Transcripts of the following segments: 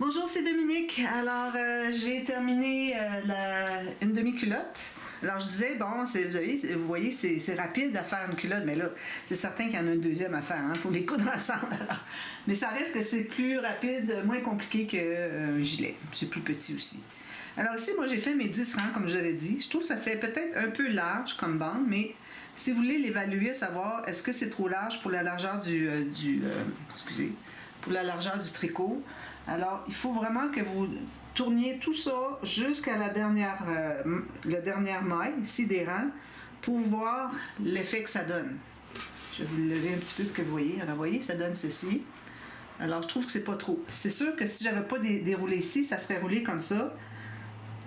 Bonjour, c'est Dominique. Alors, j'ai terminé une demi-culotte. Alors, je disais, bon, vous voyez, c'est rapide à faire une culotte, mais là, c'est certain qu'il y en a une deuxième à faire. Il faut les coudre ensemble. Alors. Mais ça reste que c'est plus rapide, moins compliqué qu'un gilet. C'est plus petit aussi. Alors ici, moi, j'ai fait mes 10 rangs, comme je l'avais dit. Je trouve que ça fait peut-être un peu large comme bande, mais si vous voulez l'évaluer, savoir est-ce que c'est trop large pour la largeur pour la largeur du tricot. Alors, il faut vraiment que vous tourniez tout ça jusqu'à la dernière maille, ici des rangs, pour voir l'effet que ça donne. Je vais vous le lever un petit peu pour que vous voyez. Alors, vous voyez, ça donne ceci. Alors, je trouve que c'est pas trop. C'est sûr que si j'avais pas déroulé ici, ça serait roulé comme ça.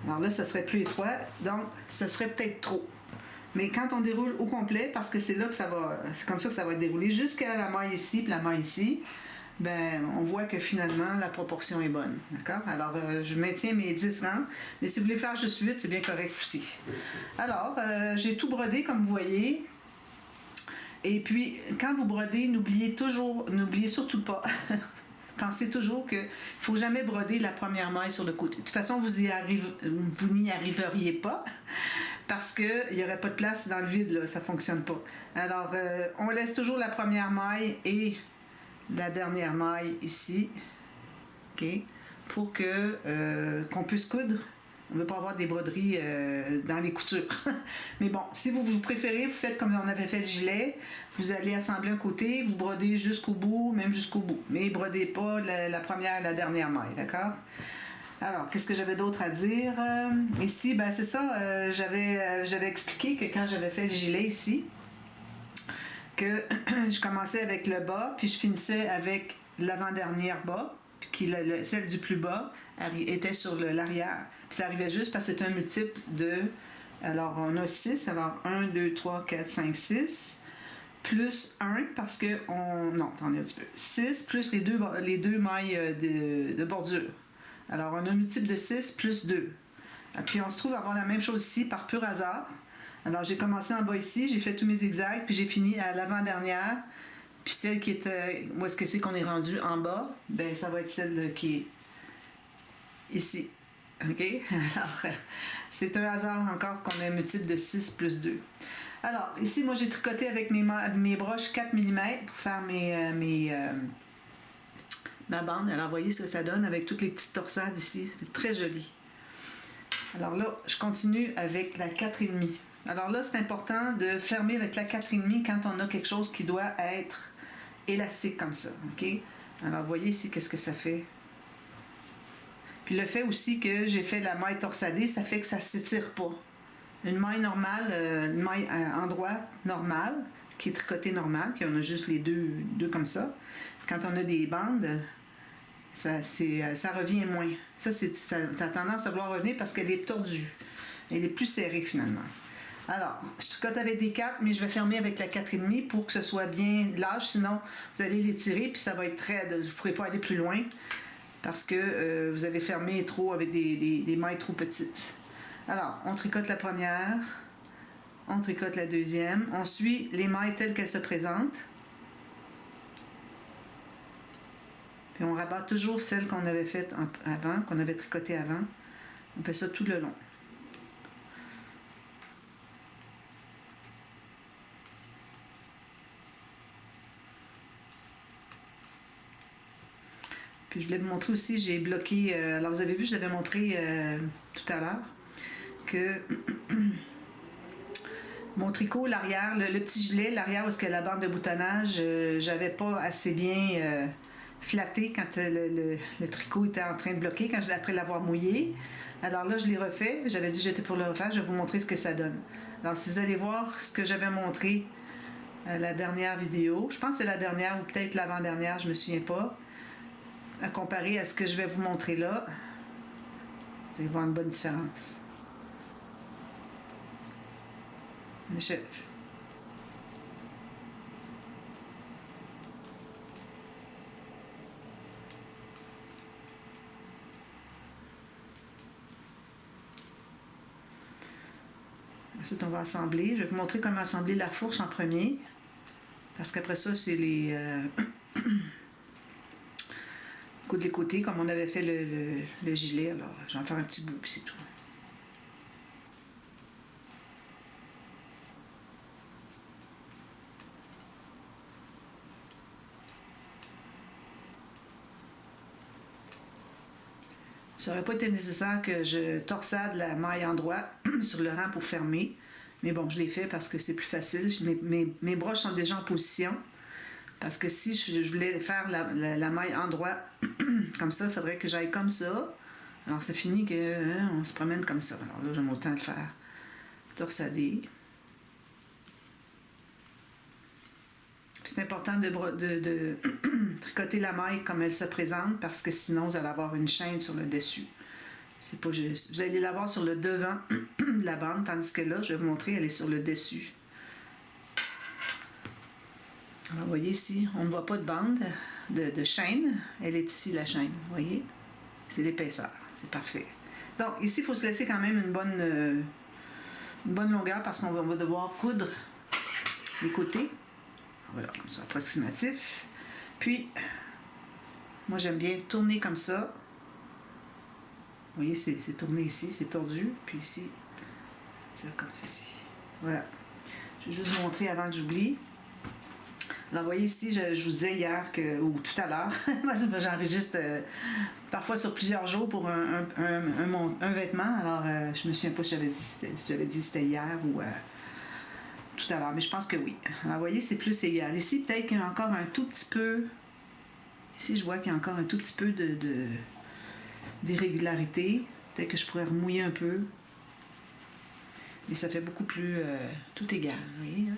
Alors là, ça serait plus étroit, donc ça serait peut-être trop. Mais quand on déroule au complet, parce que c'est là que ça va, c'est comme ça que ça va être déroulé, jusqu'à la maille ici, puis la maille ici, ben on voit que finalement, la proportion est bonne. D'accord? Alors, je maintiens mes 10 rangs, mais si vous voulez faire juste 8, c'est bien correct aussi. Alors, j'ai tout brodé, comme vous voyez. Et puis, quand vous brodez, n'oubliez surtout pas... Pensez toujours qu'il ne faut jamais broder la première maille sur le côté. De toute façon, vous n'y arriveriez pas parce qu'il n'y aurait pas de place dans le vide, là, ça ne fonctionne pas. Alors, on laisse toujours la première maille et la dernière maille ici, okay, pour qu'on puisse coudre. On ne veut pas avoir des broderies dans les coutures. Mais bon, si vous préférez, vous faites comme on avait fait le gilet. Vous allez assembler un côté, vous brodez jusqu'au bout, même jusqu'au bout. Mais brodez pas la première et la dernière maille, d'accord? Alors, qu'est-ce que j'avais d'autre à dire? Ici, ben c'est ça, j'avais expliqué que quand j'avais fait le gilet ici, que je commençais avec le bas, puis je finissais avec l'avant-dernière bas, puis celle du plus bas était sur l'arrière. Puis ça arrivait juste parce que c'est un multiple de... Alors, on a 6. Alors, 1, 2, 3, 4, 5, 6. Plus 1 parce que on... Non, attendez un petit peu. 6 plus les deux mailles de bordure. Alors, on a un multiple de 6 plus 2. Puis, on se trouve à avoir la même chose ici par pur hasard. Alors, j'ai commencé en bas ici, j'ai fait tous mes zigzags, puis j'ai fini à l'avant-dernière. Puis celle qui était... Où est-ce que c'est qu'on est rendu en bas? Ben ça va être celle qui est ici. OK? Alors, c'est un hasard encore qu'on a un multiple de 6 plus 2. Alors, ici, moi, j'ai tricoté avec mes broches 4 mm pour faire ma bande. Alors, vous voyez ce que ça donne avec toutes les petites torsades ici. C'est très joli. Alors là, je continue avec la 4,5. Alors là, c'est important de fermer avec la 4,5 quand on a quelque chose qui doit être élastique comme ça. OK? Alors, vous voyez ici, qu'est-ce que ça fait? Puis le fait aussi que j'ai fait la maille torsadée, ça fait que ça ne s'étire pas. Une maille normale, une maille en droit normale, qui est tricotée normale, qui on a juste les deux comme ça. Quand on a des bandes, ça revient moins. Ça a tendance à vouloir revenir parce qu'elle est tordue. Elle est plus serrée finalement. Alors, je tricote avec des 4, mais je vais fermer avec la 4,5 pour que ce soit bien large. Sinon, vous allez l'étirer, puis ça va être très... Vous ne pourrez pas aller plus loin parce que vous avez fermé trop avec des mailles trop petites. Alors, on tricote la première, on tricote la deuxième, on suit les mailles telles qu'elles se présentent. Puis on rabat toujours celles qu'on avait faites avant, qu'on avait tricotées avant. On fait ça tout le long. Puis je voulais vous montrer aussi, j'ai bloqué... alors vous avez vu, je vous avais montré tout à l'heure que mon tricot, l'arrière, le petit gilet, l'arrière où est-ce que la bande de boutonnage, j'avais pas assez bien flatté quand le tricot était en train de bloquer, après l'avoir mouillé. Alors là, je l'ai refait. J'avais dit que j'étais pour le refaire. Je vais vous montrer ce que ça donne. Alors, si vous allez voir ce que j'avais montré la dernière vidéo, je pense que c'est la dernière ou peut-être l'avant-dernière, je me souviens pas, à comparer à ce que je vais vous montrer là, vous allez voir une bonne différence. Ça Ensuite, on va assembler. Je vais vous montrer comment assembler la fourche en premier. Parce qu'après ça, c'est les... coudre les côtés comme on avait fait le gilet. Alors, je vais en faire un petit bout, puis c'est tout. Ça n'aurait pas été nécessaire que je torsade la maille en droit sur le rang pour fermer. Mais bon, je l'ai fait parce que c'est plus facile. Mes broches sont déjà en position. Parce que si je voulais faire la maille en droit comme ça, il faudrait que j'aille comme ça. Alors, c'est fini qu'on se promène comme ça. Alors là, j'aime autant le faire torsader. C'est important de tricoter la maille comme elle se présente parce que sinon, vous allez avoir une chaîne sur le dessus. C'est pas juste. Vous allez l'avoir sur le devant de la bande, tandis que là, je vais vous montrer, elle est sur le dessus. Alors, vous voyez ici, on ne voit pas de bande, de chaîne. Elle est ici, la chaîne. Vous voyez? C'est l'épaisseur. C'est parfait. Donc, ici, il faut se laisser quand même une bonne longueur parce qu'on va devoir coudre les côtés. Voilà, comme ça, approximatif. Puis, moi, j'aime bien tourner comme ça. Vous voyez, c'est tourné ici, c'est tordu. Puis ici, c'est comme ceci. Voilà. Je vais juste vous montrer avant que j'oublie. Alors, vous voyez ici, je vous disais hier, ou tout à l'heure, j'enregistre parfois sur plusieurs jours pour un vêtement. Alors, je me souviens pas si j'avais dit c'était hier ou tout à l'heure, mais je pense que oui. Alors, vous voyez, c'est plus égal. Ici, peut-être qu'il y a encore un tout petit peu... Ici, je vois qu'il y a encore un tout petit peu d'irrégularité. Peut-être que je pourrais remouiller un peu. Mais ça fait beaucoup plus... tout égal, vous voyez, hein?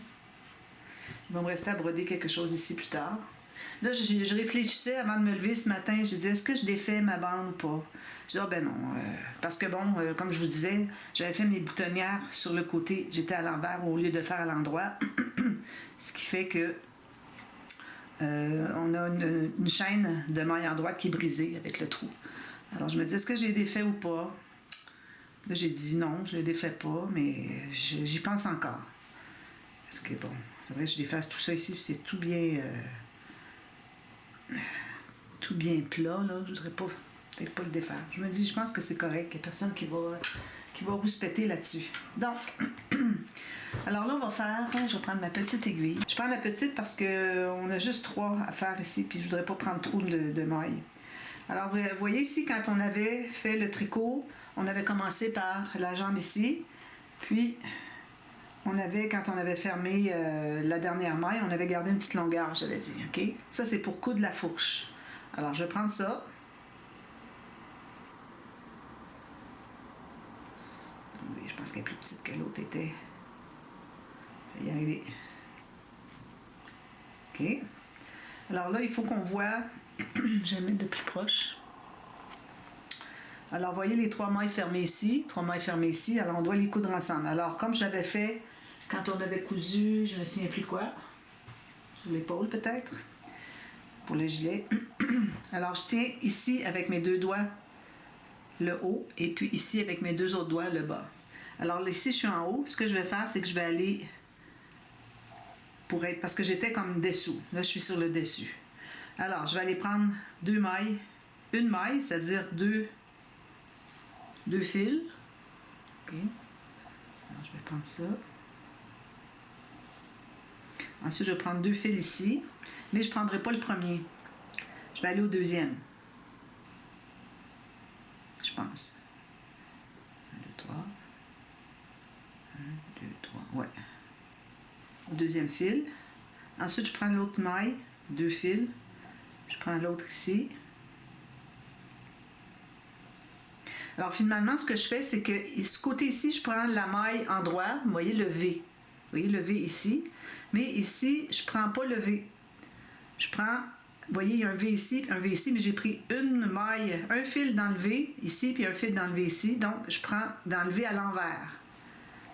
Il va me rester à broder quelque chose ici plus tard. Là, je réfléchissais avant de me lever ce matin. Je disais, est-ce que je défais ma bande ou pas? Je dis, ah ben non. Parce que bon, comme je vous disais, j'avais fait mes boutonnières sur le côté. J'étais à l'envers au lieu de faire à l'endroit. Ce qui fait que on a une chaîne de maille en droite qui est brisée avec le trou. Alors, je me dis, est-ce que j'ai défait ou pas? Là, j'ai dit non, je ne le défais pas, mais j'y pense encore. Parce que bon... Il faudrait que je défasse tout ça ici, puis c'est tout bien plat, là. Je voudrais peut-être pas le défaire. Je me dis, je pense que c'est correct. Il n'y a personne qui va rouspéter là-dessus. Donc, alors là, on va faire... Je vais prendre ma petite aiguille. Je prends la petite parce qu'on a juste 3 à faire ici, puis je voudrais pas prendre trop de mailles. Alors, vous voyez ici, quand on avait fait le tricot, on avait commencé par la jambe ici, puis... quand on avait fermé la dernière maille, on avait gardé une petite longueur, j'avais dit, OK? Ça, c'est pour coudre la fourche. Alors, je vais prendre ça. Oui, je pense qu'elle est plus petite que l'autre était. Je vais y arriver. OK? Alors là, il faut qu'on voit... je vais mettre de plus proche. Alors, voyez les 3 mailles fermées ici, 3 mailles fermées ici. Alors, on doit les coudre ensemble. Alors, comme j'avais fait... Quand on avait cousu, je ne me souviens plus quoi, sur l'épaule peut-être, pour le gilet. Alors, je tiens ici avec mes 2 doigts le haut et puis ici avec mes 2 autres doigts le bas. Alors, ici, je suis en haut. Ce que je vais faire, c'est que je vais aller parce que j'étais comme dessous. Là, je suis sur le dessus. Alors, je vais aller prendre 2 mailles, une maille, c'est-à-dire 2 fils. OK. Alors, je vais prendre ça. Ensuite, je vais prendre 2 fils ici, mais je ne prendrai pas le premier. Je vais aller au deuxième. Je pense. 1, 2, 3. 1, 2, 3. Ouais. Au deuxième fil. Ensuite, je prends l'autre maille, 2 fils. Je prends l'autre ici. Alors, finalement, ce que je fais, c'est que ce côté ici, je prends la maille en droit. Vous voyez le V. Vous voyez le V ici. Mais ici, je ne prends pas le V. Je prends, vous voyez, il y a un V ici, mais j'ai pris une maille, un fil dans le V ici, puis un fil dans le V ici. Donc, je prends dans le V à l'envers.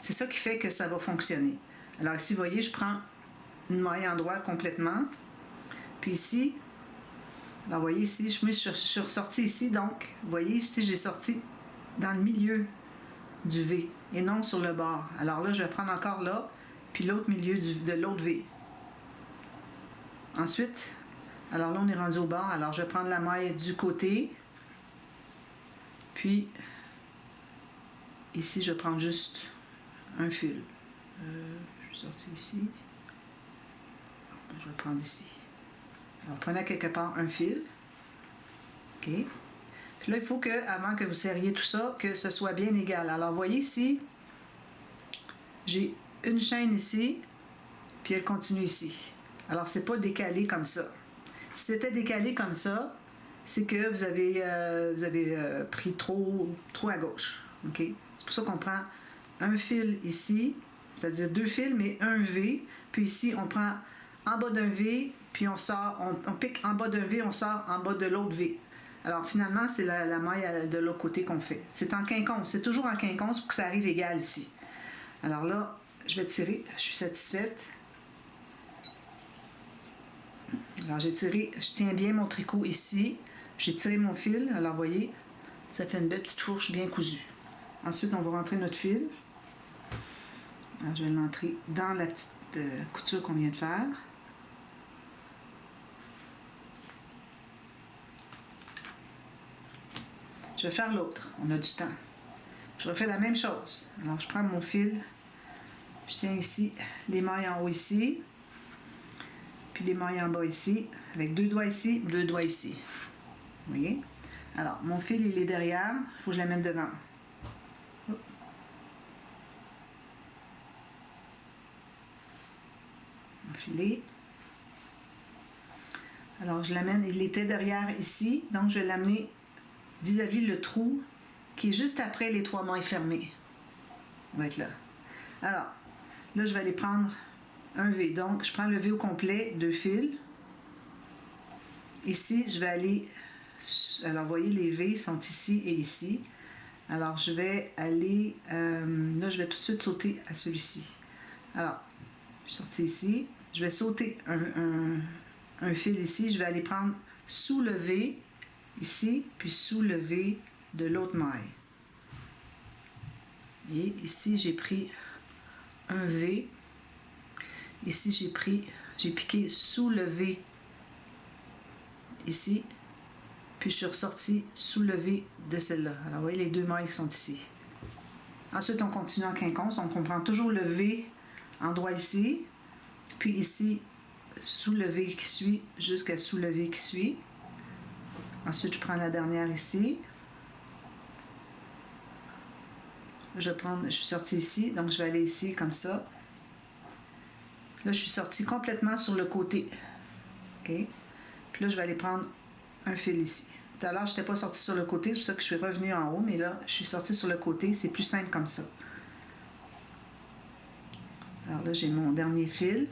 C'est ça qui fait que ça va fonctionner. Alors ici, vous voyez, je prends une maille en droit complètement. Puis ici, alors vous voyez ici, je suis ressortie ici. Donc, vous voyez, ici, j'ai sorti dans le milieu du V et non sur le bord. Alors là, je vais prendre encore là, puis l'autre milieu de l'autre V. Ensuite, Alors là, on est rendu au bord. Alors, je vais prendre la maille du côté. Puis, ici, je vais prendre juste un fil. Je vais sortir ici. Je vais prendre ici. Alors, prenez quelque part un fil. OK. Puis là, il faut que, avant que vous serriez tout ça, que ce soit bien égal. Alors, vous voyez ici, j'ai une chaîne ici, puis elle continue ici. Alors, c'est pas décalé comme ça. Si c'était décalé comme ça, c'est que vous avez pris trop à gauche. OK? C'est pour ça qu'on prend un fil ici, c'est-à-dire 2 fils, mais un V. Puis ici, on prend en bas d'un V, puis on sort, on pique en bas d'un V, on sort en bas de l'autre V. Alors finalement, c'est la maille de l'autre côté qu'on fait. C'est en quinconce. C'est toujours en quinconce pour que ça arrive égal ici. Alors là, je vais tirer. Je suis satisfaite. Alors j'ai tiré, je tiens bien mon tricot ici. J'ai tiré mon fil. Alors vous voyez, ça fait une belle petite fourche bien cousue. Ensuite, on va rentrer notre fil. Alors, je vais l'entrer dans la petite couture qu'on vient de faire. Je vais faire l'autre. On a du temps. Je refais la même chose. Alors, je prends mon fil. Je tiens ici les mailles en haut ici. Puis les mailles en bas ici. Avec 2 doigts ici, 2 doigts ici. Vous voyez? Alors, mon fil, il est derrière. Il faut que je la mette devant. Enfiler. Alors, je l'amène. Il était derrière ici. Donc, je vais l'amener vis-à-vis le trou qui est juste après les 3 mailles fermées. Il va être là. Alors, là, je vais aller prendre un V. Donc, je prends le V au complet, 2 fils. Ici, je vais aller... Alors, vous voyez, les V sont ici et ici. Alors, je vais aller... là, je vais tout de suite sauter à celui-ci. Alors, je suis sortie ici. Je vais sauter un fil ici. Je vais aller prendre sous le V ici, puis sous le V de l'autre maille. Et ici, j'ai pris un V. Ici, j'ai piqué sous le V ici, puis je suis ressortie sous le V de celle-là. Alors, vous voyez, les 2 mailles sont ici. Ensuite, on continue en quinconce. Donc, on prend toujours le V endroit ici, puis ici, sous le V qui suit, jusqu'à sous le V qui suit. Ensuite, je prends la dernière ici. Je suis sortie ici, donc je vais aller ici comme ça. Là, je suis sortie complètement sur le côté. OK? Puis là, je vais aller prendre un fil ici. Tout à l'heure, je n'étais pas sortie sur le côté, c'est pour ça que je suis revenue en haut, mais là, je suis sortie sur le côté. C'est plus simple comme ça. Alors là, j'ai mon dernier fil.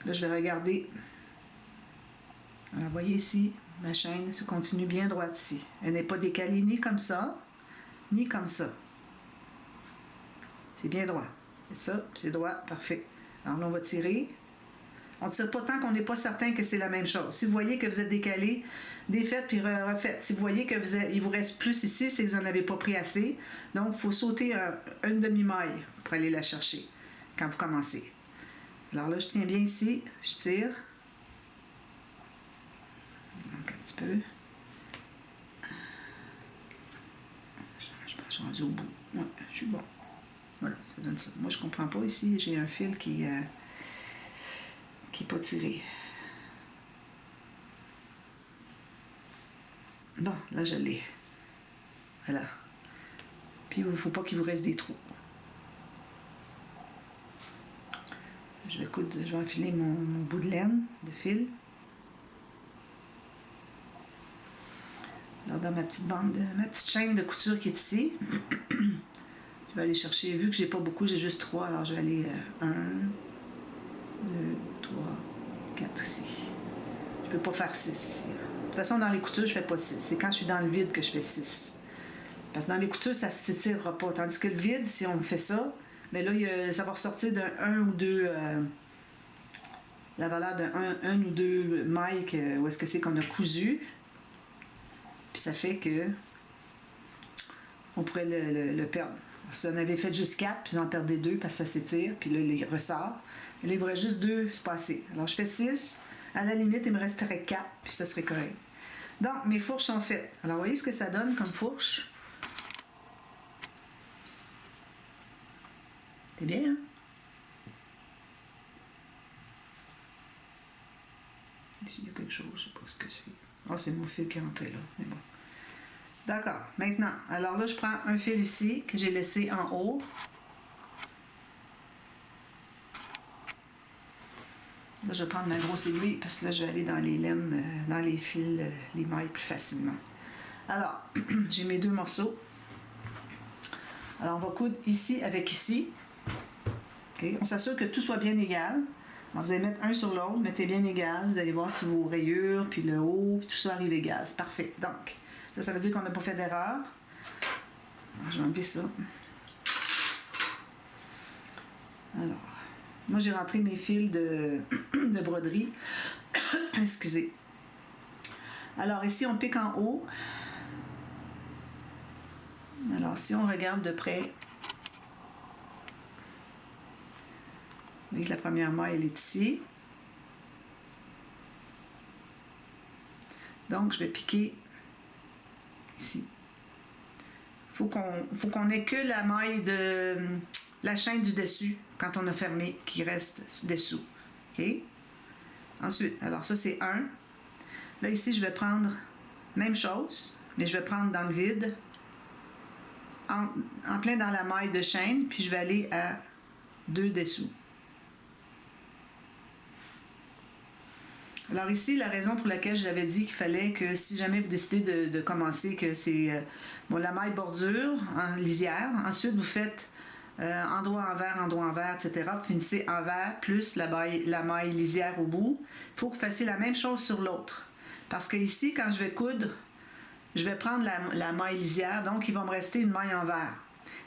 Là, je vais regarder. Alors, vous voyez ici, ma chaîne se continue bien droite ici. Elle n'est pas décalée ni comme ça, ni comme ça. C'est bien droit. C'est ça, c'est droit, parfait. Alors là, on va tirer. On ne tire pas tant qu'on n'est pas certain que c'est la même chose. Si vous voyez que vous êtes décalé, défaites puis refaites. Si vous voyez qu'il vous reste plus ici, c'est que vous n'en avez pas pris assez. Donc, il faut sauter une demi-maille pour aller la chercher quand vous commencez. Alors là, je tiens bien ici, je tire. Donc, un petit peu. Je suis rendu au bout. Ouais, je suis bon. Voilà, ça donne ça. Moi, je comprends pas ici. J'ai un fil qui n'est pas tiré. Bon, là, je l'ai. Voilà. Puis, il ne faut pas qu'il vous reste des trous. Je vais enfiler mon bout de laine, de fil. Là, dans ma petite chaîne de couture qui est ici. Je vais aller chercher, vu que j'ai pas beaucoup, j'ai juste 3, alors je vais aller 1, 2, 3, 4 ici. Je peux pas faire 6 ici. De toute façon, dans les coutures, je fais pas 6. C'est quand je suis dans le vide que je fais 6. Parce que dans les coutures, ça ne s'étirera pas. Tandis que le vide, si on fait ça, mais là, ça va ressortir d'un 1 ou 2, la valeur d'un 1 ou 2 mailles où est-ce que c'est qu'on a cousu. Puis ça fait que on pourrait le perdre. Si on avait fait juste 4, puis on en perdait 2 parce que ça s'étire, puis là, il ressort. Et là, il me reste juste 2, c'est pas assez. Alors, je fais 6. À la limite, il me resterait 4, puis ça serait correct. Donc, mes fourches sont faites. Alors, voyez ce que ça donne comme fourche? C'est bien, hein? Ici, il y a quelque chose, je ne sais pas ce que c'est. Ah, c'est mon fil qui est rentré là, mais bon. D'accord, maintenant, alors là, je prends un fil ici que j'ai laissé en haut. Là, je vais prendre ma grosse aiguille parce que là, je vais aller dans les laines, dans les fils, les mailles plus facilement. Alors, j'ai mes 2 morceaux. Alors, on va coudre ici avec ici. Okay. On s'assure que tout soit bien égal. Alors, vous allez mettre un sur l'autre, mettez bien égal. Vous allez voir si vos rayures, puis le haut, puis tout ça arrive égal. C'est parfait. Donc, ça veut dire qu'on n'a pas fait d'erreur. Je vais enlever ça. Alors, moi, j'ai rentré mes fils de broderie. Excusez. Alors, ici, on pique en haut. Alors, si on regarde de près, vous voyez que la première maille, elle est ici. Donc, je vais piquer ici. Faut qu'on ait que la maille de la chaîne du dessus, quand on a fermé, qui reste dessous. OK? Ensuite, alors ça, c'est 1. Là, ici, je vais prendre même chose, mais je vais prendre dans le vide, en plein dans la maille de chaîne, puis je vais aller à 2 dessous. Alors ici, la raison pour laquelle je vous avais dit qu'il fallait que si jamais vous décidez de commencer, que c'est la maille bordure en lisière, ensuite vous faites endroit envers, etc. Vous finissez envers plus la maille lisière au bout. Il faut que vous fassiez la même chose sur l'autre. Parce que ici, quand je vais coudre, je vais prendre la maille lisière, donc il va me rester une maille envers.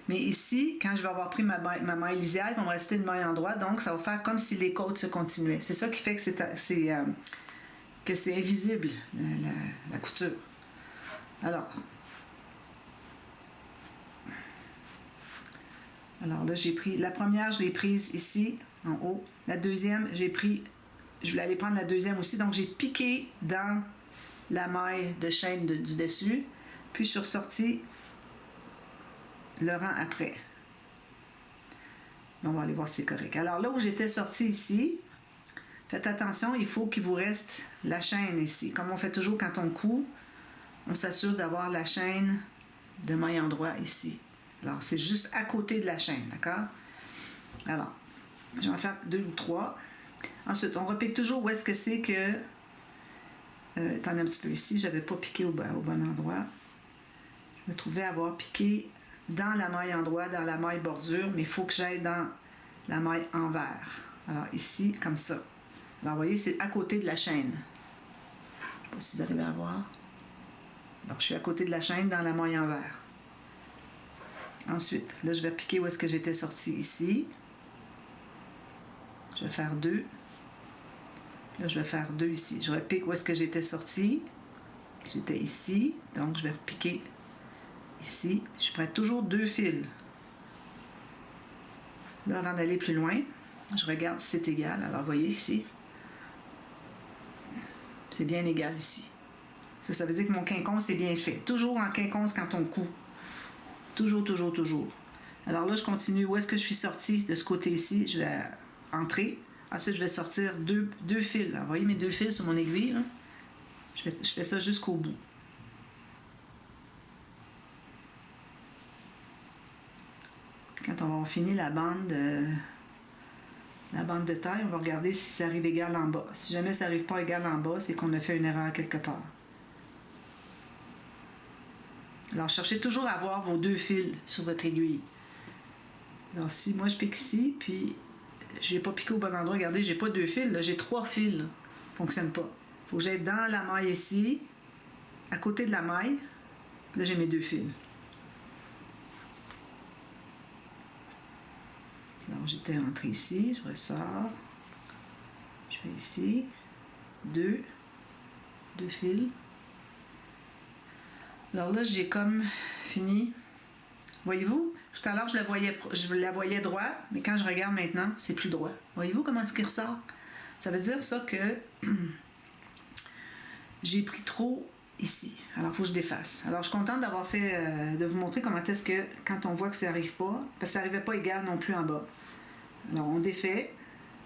Mais ici, quand je vais avoir pris ma maille lisière, il va me rester une maille en droit, donc ça va faire comme si les côtes se continuaient. C'est ça qui fait que c'est invisible, la couture. Alors là, j'ai pris, la première, je l'ai prise ici, en haut. La deuxième, je voulais aller prendre la deuxième aussi, donc j'ai piqué dans la maille de chaîne du dessus, puis je suis ressortie le rang après. On va aller voir si c'est correct. Alors là où j'étais sortie ici, faites attention, il faut qu'il vous reste la chaîne ici. Comme on fait toujours quand on coud, on s'assure d'avoir la chaîne de maille endroit ici. Alors c'est juste à côté de la chaîne, d'accord? Alors, je vais en faire 2 ou 3. Ensuite, on repique toujours où est-ce que c'est que... T'en as un petit peu ici, je n'avais pas piqué au bon endroit. Je me trouvais avoir piqué dans la maille endroit, dans la maille bordure, mais il faut que j'aille dans la maille envers. Alors ici, comme ça. Alors vous voyez, c'est à côté de la chaîne. Je ne sais pas si vous arrivez à voir. Alors je suis à côté de la chaîne dans la maille envers. Ensuite, là je vais piquer où est-ce que j'étais sortie ici. Je vais faire 2. Là je vais faire 2 ici. Je repique où est-ce que j'étais sortie. J'étais ici, donc je vais repiquer ici. Je ferai toujours 2 fils. Là, avant d'aller plus loin, je regarde si c'est égal. Alors, vous voyez ici, c'est bien égal ici. Ça veut dire que mon quinconce est bien fait. Toujours en quinconce quand on coud. Toujours, toujours, toujours. Alors là, je continue. Où est-ce que je suis sortie de ce côté-ci? Je vais entrer. Ensuite, je vais sortir 2 fils. Alors, vous voyez mes 2 fils sur mon aiguille, là? Je fais ça jusqu'au bout. Quand on va avoir fini la bande de taille, on va regarder si ça arrive égal en bas. Si jamais ça n'arrive pas égal en bas, c'est qu'on a fait une erreur quelque part. Alors, cherchez toujours à avoir vos 2 fils sur votre aiguille. Alors, si moi je pique ici, puis je n'ai pas piqué au bon endroit, regardez, j'ai pas 2 fils, là, j'ai 3 fils. Ça ne fonctionne pas. Il faut que j'aille dans la maille ici, à côté de la maille. Là, j'ai mes 2 fils. Alors, j'étais rentrée ici, je ressors. Je fais ici 2 fils. Alors là, j'ai comme fini. Voyez-vous, Tout à l'heure, je la voyais droite, mais quand je regarde maintenant, c'est plus droit. Voyez-vous comment est-ce qu'il ressort? Ça veut dire ça que j'ai pris trop ici. Alors, il faut que je défasse. Alors, je suis contente d'avoir fait, de vous montrer comment est-ce que, quand on voit que ça n'arrive pas, parce que ça n'arrivait pas égal non plus en bas. Alors, on défait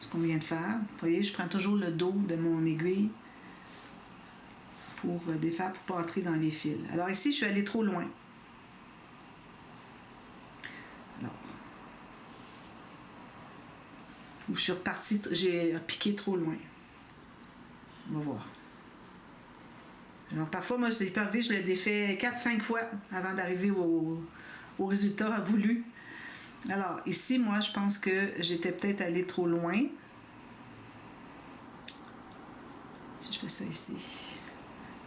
ce qu'on vient de faire. Vous voyez, je prends toujours le dos de mon aiguille pour défaire, pour ne pas entrer dans les fils. Alors ici, je suis allée trop loin. Alors, où je suis repartie, j'ai piqué trop loin. On va voir. Alors parfois, moi, c'est hyper vite, je le défais 4-5 fois avant d'arriver au résultat voulu. Alors ici, moi, je pense que j'étais peut-être allée trop loin. Si je fais ça ici.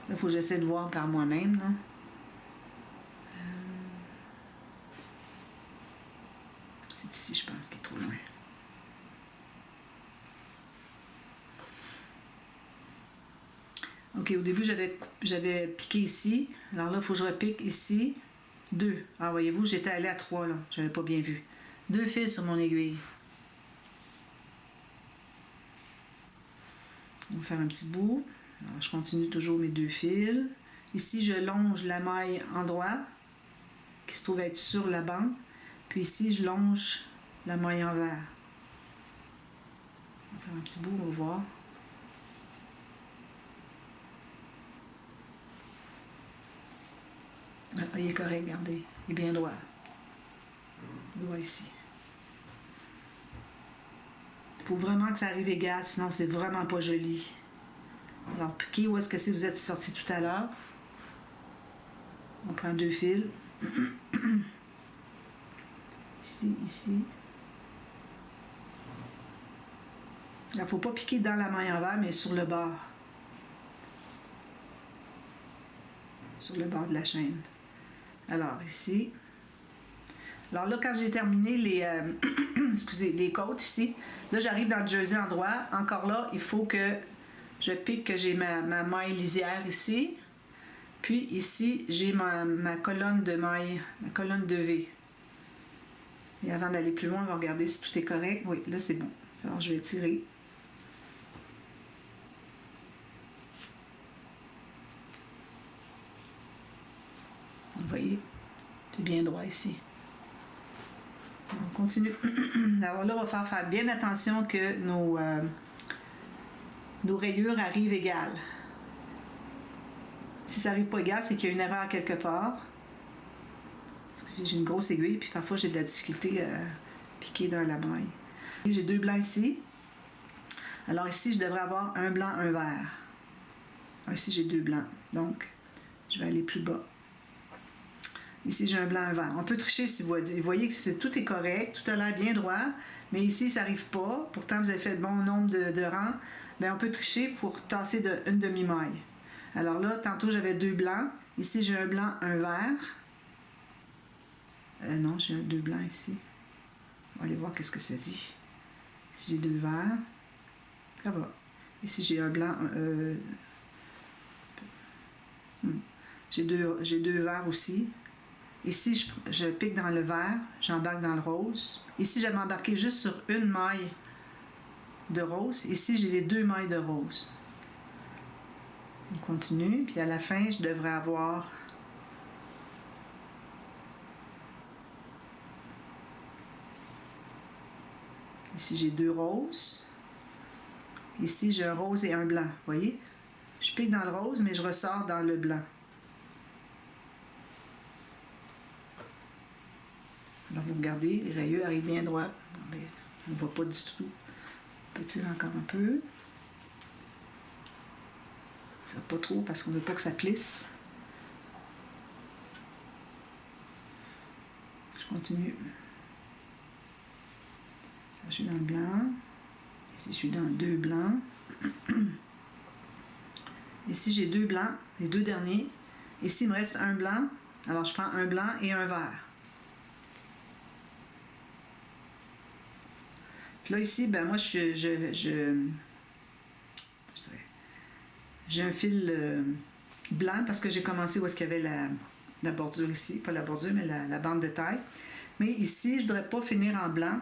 Là, il faut que j'essaie de voir par moi-même. C'est ici, je pense, qu'il est trop loin. OK, au début, j'avais piqué ici. Alors là, il faut que je repique ici. 2. Alors, voyez-vous, j'étais allée à 3, là. Je n'avais pas bien vu. 2 fils sur mon aiguille. On va faire un petit bout. Alors, je continue toujours mes 2 fils. Ici, je longe la maille en droit, qui se trouve être sur la bande. Puis ici, je longe la maille envers. On va faire un petit bout, on va voir. Ah, il est correct, regardez. Il est bien droit. Droit ici. Il faut vraiment que ça arrive égal, sinon c'est vraiment pas joli. Alors, piquez où est-ce que vous êtes sorti tout à l'heure. On prend 2 fils. Ici, ici. Il ne faut pas piquer dans la maille envers, mais sur le bord. Sur le bord de la chaîne. Alors, ici. Alors là, quand j'ai terminé les côtes ici, là, j'arrive dans le jersey en droit. Encore là, il faut que je pique, que j'ai ma maille lisière ici. Puis ici, j'ai ma colonne de maille, ma colonne de V. Et avant d'aller plus loin, on va regarder si tout est correct. Oui, là, c'est bon. Alors, je vais tirer. Vous voyez, c'est bien droit ici. On continue. Alors là, on va faire bien attention que nos rayures arrivent égales. Si ça n'arrive pas égal, c'est qu'il y a une erreur quelque part. Excusez, j'ai une grosse aiguille, puis parfois j'ai de la difficulté à piquer dans la maille. J'ai 2 blancs ici. Alors ici, je devrais avoir un blanc, un vert. Alors ici, j'ai 2 blancs. Donc, je vais aller plus bas. Ici, j'ai un blanc, un vert. On peut tricher si vous voyez que tout est correct, tout a l'air bien droit, mais ici, ça n'arrive pas. Pourtant, vous avez fait le bon nombre de rangs. Bien, on peut tricher pour tasser une demi-maille. Alors là, tantôt, j'avais 2 blancs. Ici, j'ai un blanc, un vert. Non, j'ai 2 blancs ici. On va aller voir qu'est-ce que ça dit. Ici, j'ai 2 verts. Ça va. Ici, j'ai un blanc. J'ai deux verts aussi. Ici, je pique dans le vert, j'embarque dans le rose. Ici, j'avais embarqué juste sur une maille de rose. Ici, j'ai les 2 mailles de rose. On continue, puis à la fin, je devrais avoir ici, j'ai 2 roses. Ici, j'ai un rose et un blanc. Vous voyez? Je pique dans le rose, mais je ressors dans le blanc. Alors, vous regardez, les rayures arrivent bien droites. On ne voit pas du tout. On peut tirer encore un peu. Ça va pas trop parce qu'on ne veut pas que ça plisse. Je continue. Là, je suis dans le blanc. Ici, je suis dans 2 blancs. Ici, j'ai 2 blancs, les 2 derniers. Ici, il me reste un blanc. Alors, je prends un blanc et un vert. Puis là, ici, ben moi, j'ai un fil blanc parce que j'ai commencé où est-ce qu'il y avait la bordure ici. Pas la bordure, mais la bande de taille. Mais ici, je ne devrais pas finir en blanc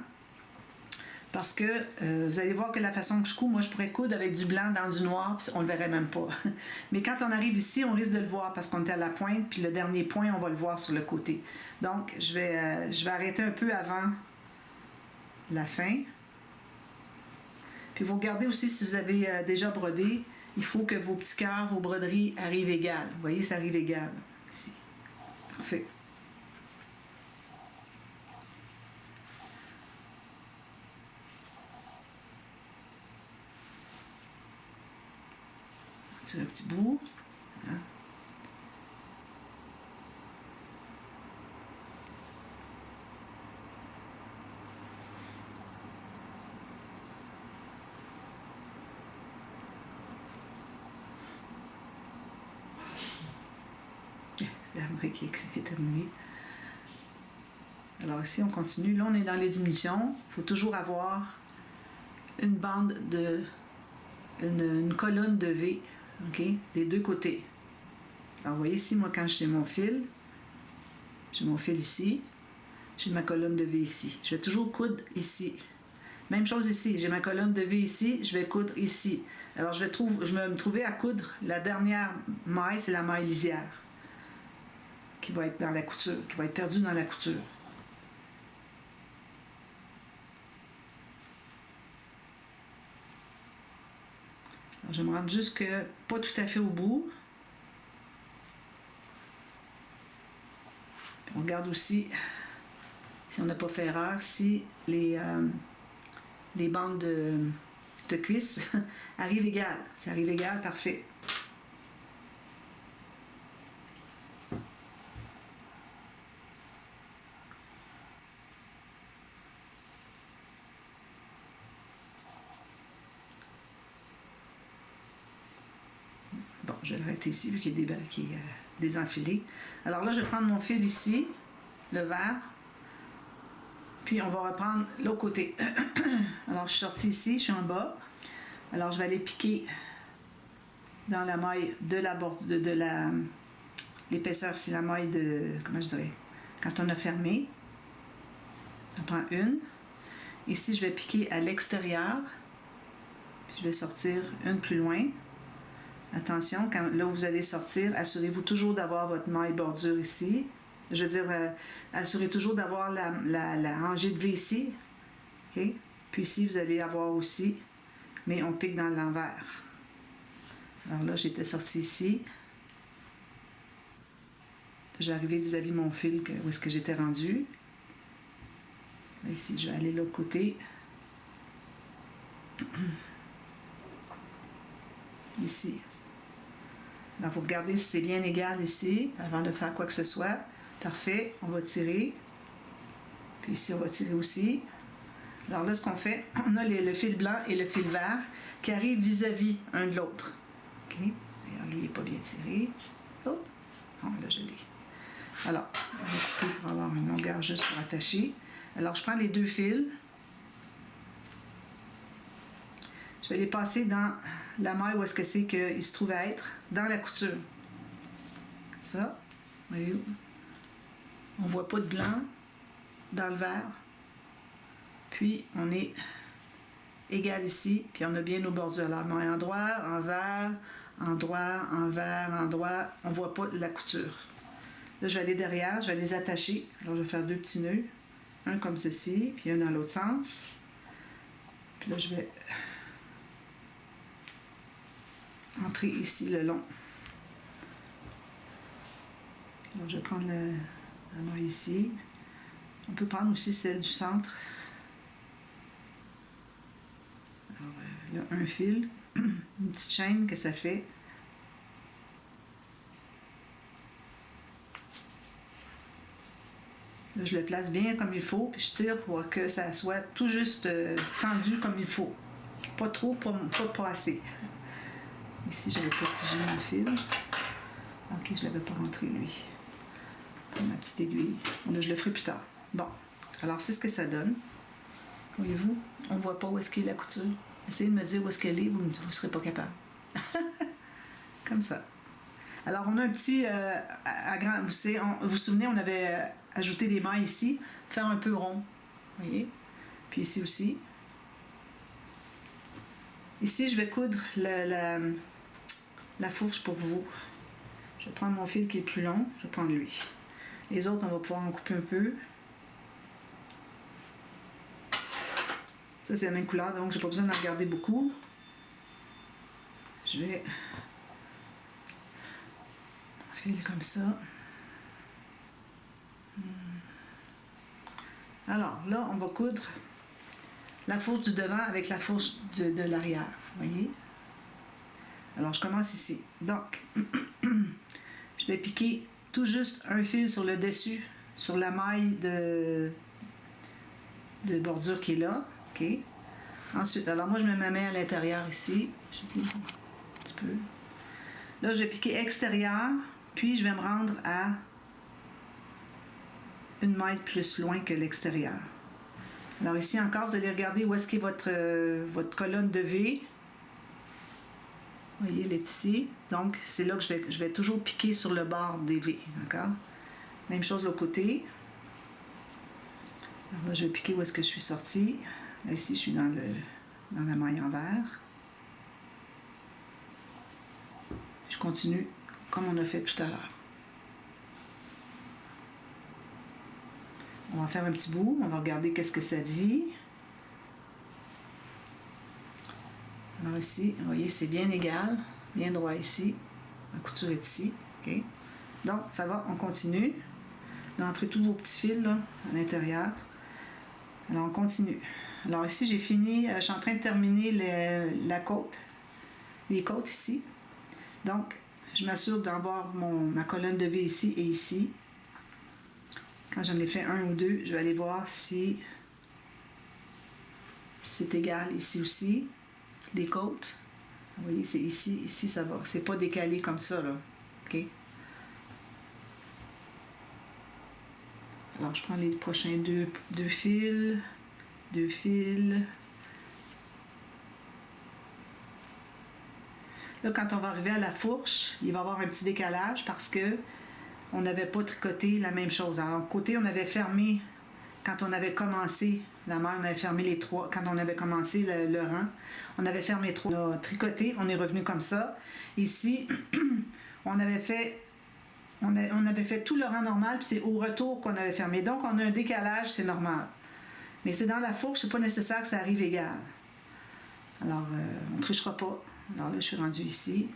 parce que vous allez voir que la façon que je couds, moi, je pourrais coudre avec du blanc dans du noir, puis on ne le verrait même pas. Mais quand on arrive ici, on risque de le voir parce qu'on est à la pointe, puis le dernier point, on va le voir sur le côté. Donc, je vais arrêter un peu avant la fin. Puis vous regardez aussi si vous avez déjà brodé, il faut que vos petits cœurs, vos broderies arrivent égales. Vous voyez, ça arrive égal ici. Parfait. On tire un petit bout. Hein. C'est la brique qui est terminée. Alors ici, on continue. Là, on est dans les diminutions. Il faut toujours avoir une bande de... une colonne de V, OK, des deux côtés. Alors, vous voyez ici, moi, quand j'ai mon fil ici, j'ai ma colonne de V ici. Je vais toujours coudre ici. Même chose ici, j'ai ma colonne de V ici, je vais coudre ici. Alors, je vais me trouver à coudre la dernière maille, c'est la maille lisière, qui va être dans la couture, qui va être perdue dans la couture. Alors, je vais me rendre jusque pas tout à fait au bout. On regarde aussi si on n'a pas fait erreur, si les bandes de cuisses arrivent égales. Ça arrive égal, parfait. Bon, je vais l'arrêter ici vu qu'il est désenfilé. Alors là, je vais prendre mon fil ici, le vert, puis on va reprendre l'autre côté. Alors, je suis sortie ici, je suis en bas. Alors, je vais aller piquer dans la maille de l'épaisseur, c'est la maille de, comment je dirais, quand on a fermé. On prend une. Ici, je vais piquer à l'extérieur, puis je vais sortir une plus loin. Attention, là où vous allez sortir, assurez-vous toujours d'avoir votre maille bordure ici. Je veux dire, assurez toujours d'avoir la rangée de V ici. Okay? Puis ici, vous allez avoir aussi, mais on pique dans l'envers. Alors là, j'étais sortie ici. J'ai arrivé vis-à-vis mon fil, où est-ce que j'étais rendue. Ici, je vais aller de l'autre côté. Ici. Alors, vous regardez si c'est bien égal ici, avant de faire quoi que ce soit. Parfait, on va tirer. Puis ici, on va tirer aussi. Alors là, ce qu'on fait, on a le fil blanc et le fil vert qui arrivent vis-à-vis un de l'autre. OK? Alors, lui, il n'est pas bien tiré. Oh! Bon, là, je l'ai. Alors, on va couper pour avoir une longueur juste pour attacher. Alors, je prends les deux fils. Je vais les passer dans la maille où est-ce que c'est qu'il se trouve à être, dans la couture. Ça, voyez-vous? On ne voit pas de blanc dans le vert. Puis, on est égal ici, puis on a bien nos bordures. Alors, maille en droit, en vert, en droit, en vert, en droit. On ne voit pas la couture. Là, je vais aller derrière, je vais les attacher. Alors, je vais faire deux petits nœuds. Un comme ceci, puis un dans l'autre sens. Puis là, je vais entrer ici le long. Alors, je vais prendre la maille ici. On peut prendre aussi celle du centre. Alors, là, un fil, une petite chaîne que ça fait. Là, je le place bien comme il faut, puis je tire pour que ça soit tout juste tendu comme il faut. Pas trop, pas assez. Ici, je n'avais pas pigé mon fil. Ok, je ne l'avais pas rentré, lui. Ma petite aiguille. Là, je le ferai plus tard. Bon, alors c'est ce que ça donne. Voyez-vous, on ne voit pas où est-ce qu'est la couture. Essayez de me dire où est-ce qu'elle est, vous ne serez pas capable. Comme ça. Alors, on a un petit... vous vous souvenez, on avait ajouté des mailles ici faire un peu rond. Vous voyez? Puis ici aussi. Ici, je vais coudre la fourche pour vous. Je vais prendre mon fil qui est plus long. Je vais prendre lui. Les autres, on va pouvoir en couper un peu. Ça, c'est la même couleur, donc j'ai pas besoin d'en regarder beaucoup. Je vais enfiler comme ça. Alors, là, on va coudre la fourche du devant avec la fourche de l'arrière. Vous voyez? Alors, je commence ici. Donc, je vais piquer tout juste un fil sur le dessus, sur la maille de bordure qui est là. OK? Ensuite, alors moi, je mets ma main à l'intérieur ici. Je dis un petit peu. Là, je vais piquer extérieur, puis je vais me rendre à une maille plus loin que l'extérieur. Alors ici encore, vous allez regarder où est-ce qu'est votre colonne de V. Vous voyez, elle est ici. Donc, c'est là que je vais toujours piquer sur le bord des V. D'accord? Même chose de l'autre côté. Alors là, je vais piquer où est-ce que je suis sortie. Là, ici, je suis dans la maille en vert. Je continue comme on a fait tout à l'heure. On va faire un petit bout, on va regarder qu'est-ce que ça dit. Alors ici, vous voyez, c'est bien égal, bien droit ici. La couture est ici. OK? Donc, ça va, on continue. D'entrer tous vos petits fils là, à l'intérieur. Alors, on continue. Alors ici, j'ai fini, je suis en train de terminer la côte, les côtes ici. Donc, je m'assure d'avoir ma colonne de V ici et ici. Quand j'en ai fait un ou deux, je vais aller voir si c'est égal ici aussi. Les côtes. Vous voyez, c'est ici, ici ça va. C'est pas décalé comme ça, là. OK? Alors, je prends les prochains deux fils. Deux fils. Là, quand on va arriver à la fourche, il va y avoir un petit décalage parce que on n'avait pas tricoté la même chose. Alors, côté, on avait fermé, quand on avait commencé, la mère, on avait fermé les trois, quand on avait commencé le rang, on avait fermé trois. On a tricoté, on est revenu comme ça. Ici, on avait fait tout le rang normal, puis c'est au retour qu'on avait fermé. Donc, on a un décalage, c'est normal. Mais c'est dans la fourche, c'est pas nécessaire que ça arrive égal. Alors, on ne trichera pas. Alors là, je suis rendue ici.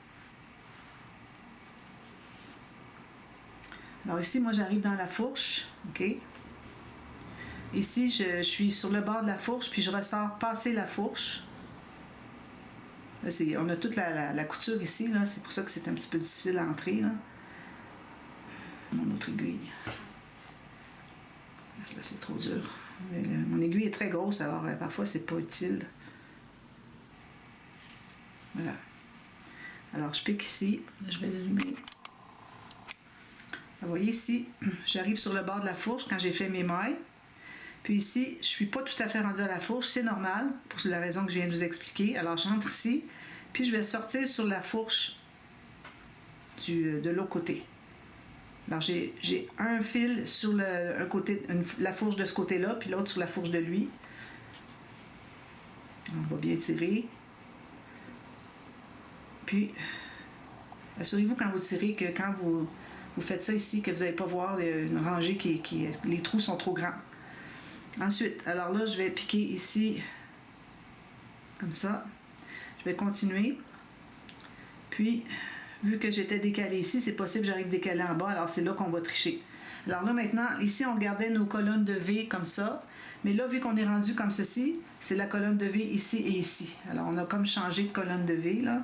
Alors ici, moi, j'arrive dans la fourche, OK? Ici, je suis sur le bord de la fourche, puis je ressors passer la fourche. Là, on a toute la couture ici, là. C'est pour ça que c'est un petit peu difficile à entrer, là. Mon autre aiguille. Là, c'est trop dur. Mon aiguille est très grosse, alors parfois, c'est pas utile. Voilà. Alors, je pique ici. Je vais zoomer. Vous voyez ici, j'arrive sur le bord de la fourche quand j'ai fait mes mailles. Puis ici, je ne suis pas tout à fait rendue à la fourche, c'est normal, pour la raison que je viens de vous expliquer. Alors, j'entre ici, puis je vais sortir sur la fourche de l'autre côté. Alors, j'ai un fil sur un côté, la fourche de ce côté-là, puis l'autre sur la fourche de lui. On va bien tirer. Puis, assurez-vous quand vous tirez que quand vous faites ça ici, que vous n'allez pas voir une rangée les trous sont trop grands. Ensuite, alors là, je vais piquer ici, comme ça. Je vais continuer. Puis, vu que j'étais décalée ici, c'est possible que j'arrive décalée en bas, alors c'est là qu'on va tricher. Alors là, maintenant, ici, on gardait nos colonnes de V comme ça. Mais là, vu qu'on est rendu comme ceci, c'est la colonne de V ici et ici. Alors, on a comme changé de colonne de V, là.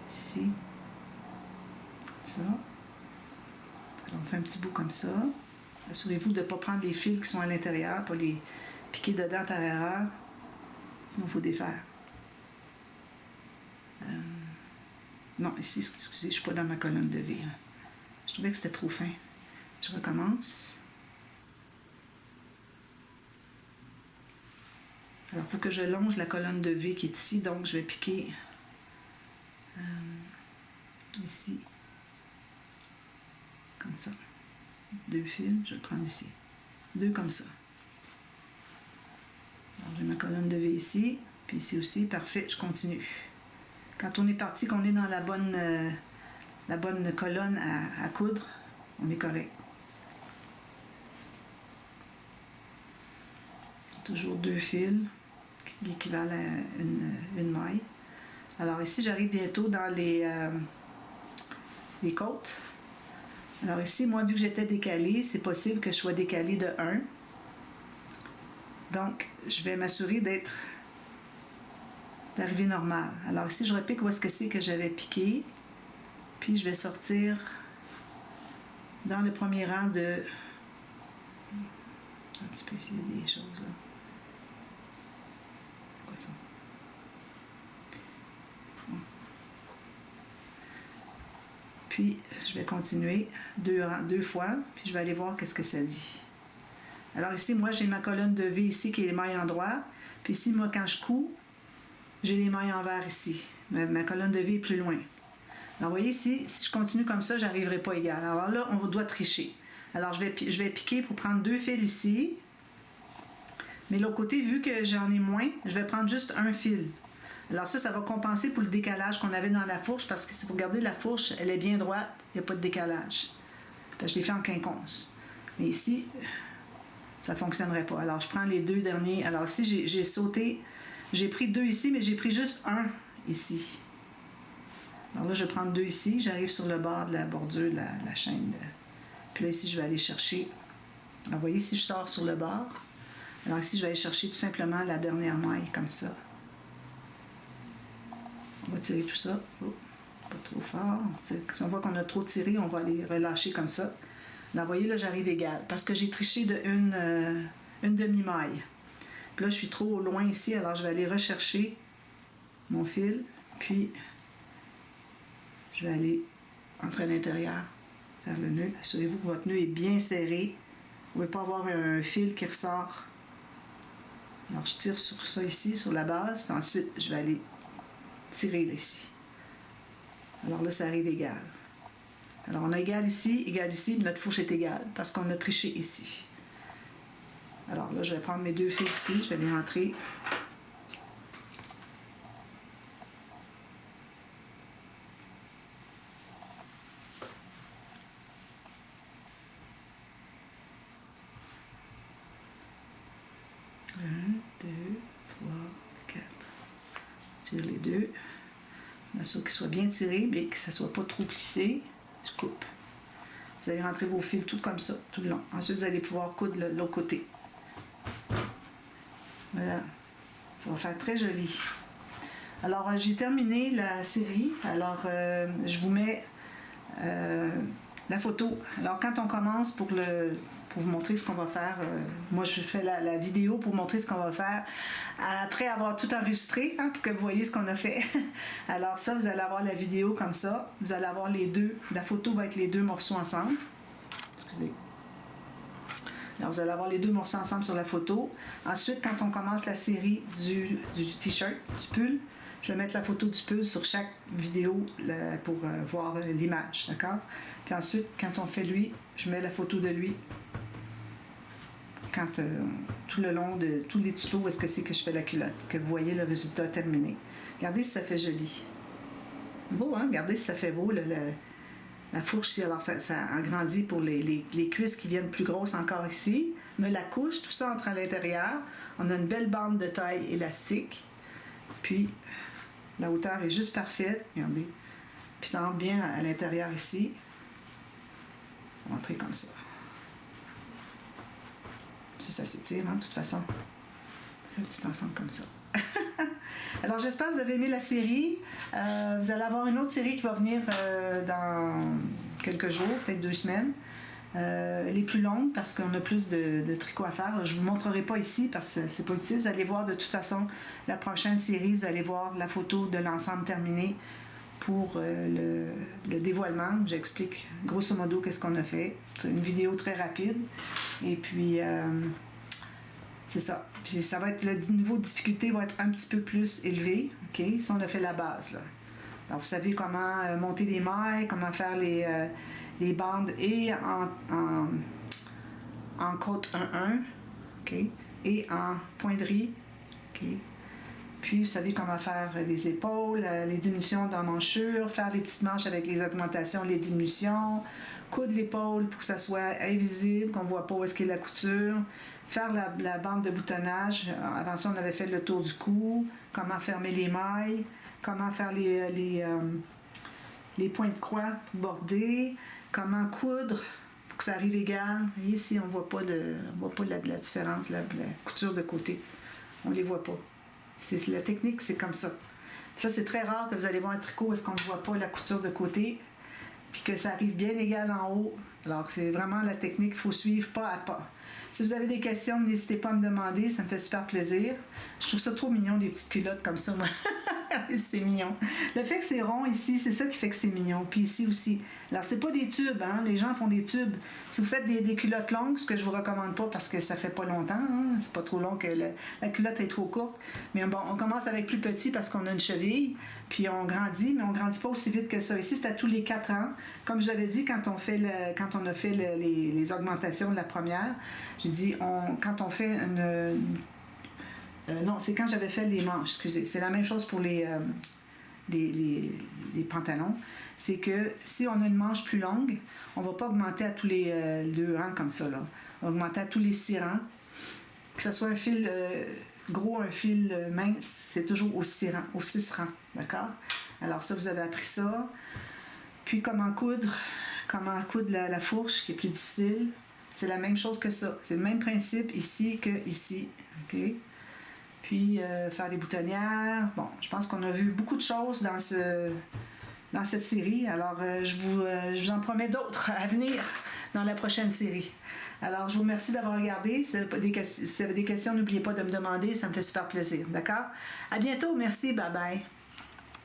Ici. Ça. Alors, on fait un petit bout comme ça. Assurez-vous de ne pas prendre les fils qui sont à l'intérieur, pas les piquer dedans par erreur. Sinon, il faut défaire. Non, ici, excusez, je ne suis pas dans ma colonne de V. Je trouvais que c'était trop fin. Je recommence. Alors, il faut que je longe la colonne de V qui est ici, donc je vais piquer ici, comme ça. 2 fils, je vais le prendre ici. 2 comme ça. Alors, j'ai ma colonne de V ici, puis ici aussi, parfait, je continue. Quand on est parti, qu'on est dans la bonne colonne à coudre, on est correct. Toujours 2 fils qui équivalent à une maille. Alors ici, j'arrive bientôt dans les côtes. Alors ici, moi, vu que j'étais décalée, c'est possible que je sois décalée de 1. Donc, je vais m'assurer d'arriver normal. Alors ici, je repique où est-ce que c'est que j'avais piqué. Puis, je vais sortir dans le premier rang de... Un petit peu essayer des choses, là. Quoi ça? Puis, je vais continuer 2 fois, puis je vais aller voir qu'est-ce que ça dit. Alors ici, moi, j'ai ma colonne de V ici qui est les mailles en droit. Puis ici, moi, quand je couds, j'ai les mailles en vert ici. Ma colonne de V est plus loin. Alors, vous voyez ici, si je continue comme ça, je n'arriverai pas égal. Alors là, on doit tricher. Alors, je vais piquer pour prendre 2 fils ici. Mais l'autre côté, vu que j'en ai moins, je vais prendre juste un fil. Alors ça va compenser pour le décalage qu'on avait dans la fourche, parce que si vous regardez la fourche, elle est bien droite, il n'y a pas de décalage. Parce que je l'ai fait en quinconce. Mais ici, ça ne fonctionnerait pas. Alors je prends les 2 derniers. Alors ici, j'ai sauté, j'ai pris 2 ici, mais j'ai pris juste 1 ici. Alors là, je vais prendre 2 ici, j'arrive sur le bord de la bordure de la chaîne. Puis là, ici, je vais aller chercher. Alors vous voyez, ici, je sors sur le bord. Alors ici, je vais aller chercher tout simplement la dernière maille, comme ça. On va tirer tout ça. Oh, pas trop fort. Si on voit qu'on a trop tiré, on va aller relâcher comme ça. Là, vous voyez, là, j'arrive égal. Parce que j'ai triché de une demi-maille. Puis là, je suis trop loin ici, alors je vais aller rechercher mon fil. Puis, je vais aller entrer à l'intérieur, faire le nœud. Assurez-vous que votre nœud est bien serré. Vous ne pouvez pas avoir un fil qui ressort. Alors, je tire sur ça ici, sur la base. Puis ensuite, je vais aller tirer là, ici. Alors là, ça arrive égal. Alors, on a égal ici, mais notre fourche est égale parce qu'on a triché ici. Alors là, je vais prendre mes 2 fils ici, je vais les rentrer. Tire les 2. Je m'assure qu'ils soient bien tirés, mais que ça ne soit pas trop plissé. Je coupe. Vous allez rentrer vos fils tout comme ça, tout le long. Ensuite, vous allez pouvoir coudre l'autre côté. Voilà. Ça va faire très joli. Alors, j'ai terminé la série. Alors, je vous mets la photo. Alors, quand on commence pour vous montrer ce qu'on va faire, moi, je fais la vidéo pour montrer ce qu'on va faire après avoir tout enregistré, hein, pour que vous voyez ce qu'on a fait. Alors ça, vous allez avoir la vidéo comme ça. Vous allez avoir les 2. La photo va être les 2 morceaux ensemble. Excusez. Alors, vous allez avoir les 2 morceaux ensemble sur la photo. Ensuite, quand on commence la série du t-shirt, du pull, je vais mettre la photo du pull sur chaque vidéo pour voir l'image, d'accord? Puis ensuite, quand on fait lui, je mets la photo de lui. Quand tout le long de tous les tutos, où est-ce que c'est que je fais la culotte, que vous voyez le résultat terminé. Regardez si ça fait joli. Beau, hein? Regardez si ça fait beau, la fourche ici. Alors, ça agrandit pour les cuisses qui viennent plus grosses encore ici. On a la couche, tout ça entre à l'intérieur. On a une belle bande de taille élastique. Puis, la hauteur est juste parfaite. Regardez. Puis, ça entre bien à l'intérieur ici. On va entrer comme ça. Ça s'étire, hein, de toute façon. Un petit ensemble comme ça. Alors, j'espère que vous avez aimé la série. Vous allez avoir une autre série qui va venir dans quelques jours, peut-être 2 semaines. Elle est plus longue parce qu'on a plus de tricot à faire. Je ne vous montrerai pas ici parce que c'est pas utile. Vous allez voir de toute façon la prochaine série. Vous allez voir la photo de l'ensemble terminé pour le dévoilement. J'explique grosso modo qu'est-ce qu'on a fait. C'est une vidéo très rapide. Et puis, c'est ça. Puis ça va être, le niveau de difficulté va être un petit peu plus élevé. OK? Si on a fait la base, là. Alors, vous savez comment monter des mailles, comment faire les bandes et en côte 1-1, okay, et en pointerie. Okay. Puis, vous savez comment faire les épaules, les diminutions d'emmanchure, faire les petites manches avec les augmentations, les diminutions, coudre l'épaule pour que ça soit invisible, qu'on ne voit pas où est-ce qu'est la couture, faire la bande de boutonnage. Avant ça, on avait fait le tour du cou, comment fermer les mailles, comment faire les points de croix pour border, comment coudre pour que ça arrive égal. Vous voyez, ici, on ne voit pas la différence, la couture de côté. On ne les voit pas. La technique, c'est comme ça. Ça, c'est très rare que vous allez voir un tricot est-ce qu'on ne voit pas la couture de côté, puis que ça arrive bien égal en haut. Alors, c'est vraiment la technique qu'il faut suivre pas à pas. Si vous avez des questions, n'hésitez pas à me demander, ça me fait super plaisir. Je trouve ça trop mignon, des petites culottes comme ça, moi. C'est mignon. Le fait que c'est rond ici, c'est ça qui fait que c'est mignon. Puis ici aussi. Alors, c'est pas des tubes, hein? Les gens font des tubes. Si vous faites des culottes longues, ce que je vous recommande pas parce que ça fait pas longtemps, hein? C'est pas trop long que la culotte est trop courte. Mais bon, on commence avec plus petit parce qu'on a une cheville, puis on grandit, mais on grandit pas aussi vite que ça. Ici, c'est à tous les 4 ans. Comme je l'avais dit, quand on a fait les augmentations de la première, j'ai dit, quand on fait non, c'est quand j'avais fait les manches, excusez. C'est la même chose pour les pantalons. C'est que si on a une manche plus longue, on ne va pas augmenter à tous les 2 rangs comme ça, là. On va augmenter à tous les 6 rangs. Que ce soit un fil gros, un fil mince, c'est toujours aux 6 rangs. D'accord? Alors ça, vous avez appris ça. Puis comment coudre la fourche, qui est plus difficile. C'est la même chose que ça. C'est le même principe ici que ici. OK? Puis faire des boutonnières. Bon, je pense qu'on a vu beaucoup de choses dans cette série. Alors, je vous en promets d'autres à venir dans la prochaine série. Alors, je vous remercie d'avoir regardé. Si vous avez des questions, n'oubliez pas de me demander. Ça me fait super plaisir. D'accord? À bientôt. Merci. Bye bye.